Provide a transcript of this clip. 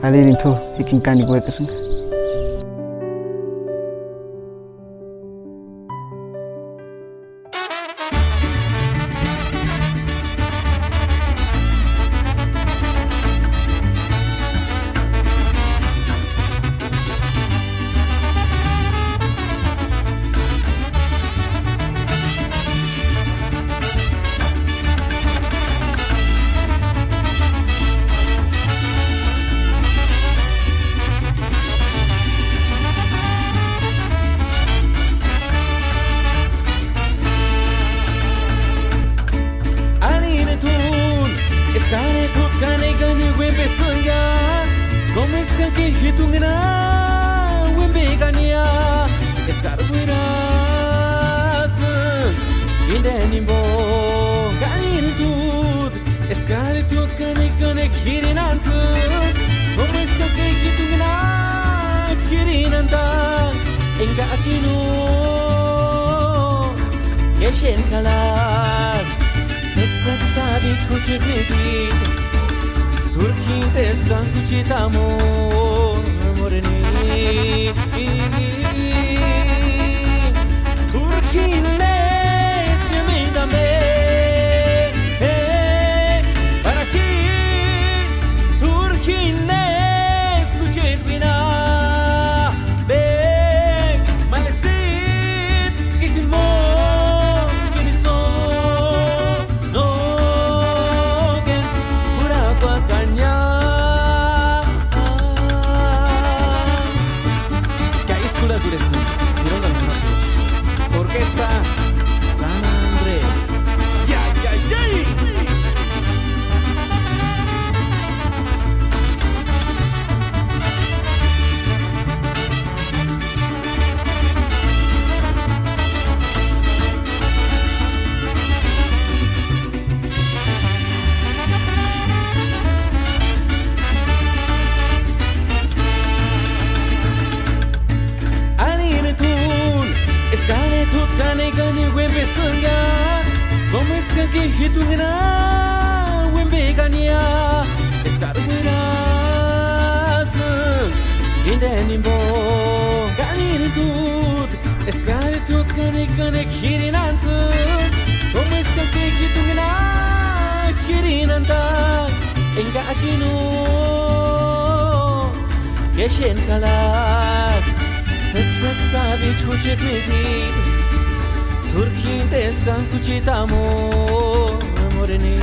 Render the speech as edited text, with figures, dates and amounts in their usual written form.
Alirin tu ikin kani gue kesun. Como es que hitungna wimbegania escarbuiras indenimbo ganitut escaritu kane hirinant como es que hitungna hirinanta enga akino yeshen kalak tetsak sabi chuchitmeti Turkin desgan kuchitamo moreni Turkin nes gemindame para ki Turkin nes kuchitbina be malesit kisimo kiniso no gen pura kwa Orquesta San Andrés. ¡Ya, ya, ya! Gani wembe sunga Como es que hitungna wembe gania Escarbuiras Indenimbo Gani tut Escaritu kane hirinant Como es que hitungna hirinanta Enga akino Yeshen kalak Tetsak sabi chuchitmeti Turkin desgan kuchitamo moreni